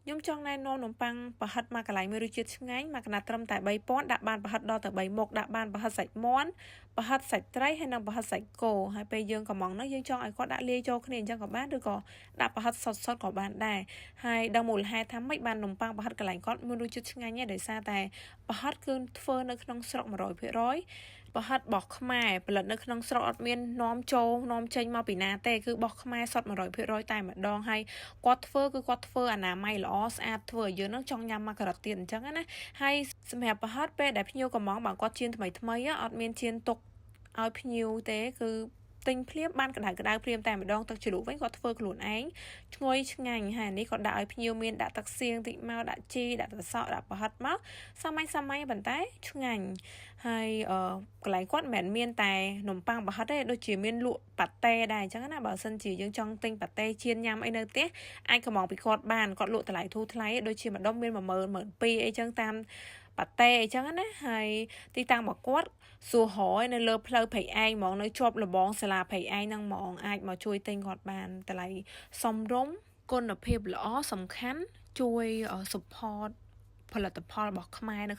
ខ្ញុំចង់ណែនាំនំប៉័ងប្រហិតមកកន្លែងមានរសជាតិឆ្ងាញ់មកកណាត់ត្រឹមតែ3000ដាក់បានប្រហិតដល់ទៅ3មុខដាក់បានប្រហិតសាច់មាន់ប្រហិតសាច់ត្រីហើយនិងប្រហិតសាច់គោហើយពេលយើងកំងនោះយើងចង់ឲ្យគាត់ដាក់លាយចូលគ្នាអញ្ចឹងក៏បានឬក៏ដាក់ប្រហិតសុទ្ធក៏បានដែរហើយដឹងមូលហេតុថាម៉េចបាននំប៉័ងប្រហិតកន្លែងគាត់មានរសជាតិឆ្ងាញ់ដែរដោយសារតែប្រហិតគឺធ្វើនៅក្នុងស្រុក100%ប្រហិតបោះខ្មែរផលិតនៅក្នុងស្រុកអត់មាននាំចូលនាំចេញមកពីណាទេគឺបោះខ្មែរសុទ្ធ100%តែម្ដងហើយគាត់ធ្វើអនាម័យល្អស្អាតធ្វើឲ្យយើងនឹងចង់ញ៉ាំមកការ៉ុតទៀតអញ្ចឹងណាហើយសម្រាប់ប្រហិតពេលដែលភ្ញៀវកំងបើគាត់ជៀនថ្មីអត់មានជៀនទុកឲ្យភ្ញៀវទេគឺទិញភ្លាមបានក្តៅភ្លាមតែម្ដងទឹកជ្រលក់វិញគាត់ធ្វើខ្លួនឯងឈ្ងុយឆ្ងាញ់ហើយនេះគាត់ដាក់ឲ្យភ្ញៀវមានដាក់ទឹកសៀងតិចមកដាក់ជីដាក់ទឹកសក់ដាក់ប្រហិតមកសាមញ្ញប៉ុន្តែឆ្ងាញ់ហើយកន្លែងគាត់មិនមែនមានតែនំប៉័ងប្រហិតទេដូចជាមានលក់ប៉ាតេដែរអញ្ចឹងណាបើសិនជាយើងចង់ទិញប៉ាតេជៀនញ៉ាំអីនៅផ្ទះអាចកំងពីគាត់បានគាត់លក់តម្លៃធូរថ្លៃដូចជាម្ដុំមាន12000 អីចឹងតាមប៉ាតេអញ្ចឹងណាហើយទីតាំងរបស់គាត់សួរហយនៅលើផ្លូវព្រៃឯងហ្មងនៅជាប់លបងសាលាព្រៃឯងហ្នឹងហ្មងអាចមកជួយទិញគាត់បានតម្លៃសមរម្យគុណភាពល្អសំខាន់ជួយ support ផលិតផលរបស់ខ្មែរនៅ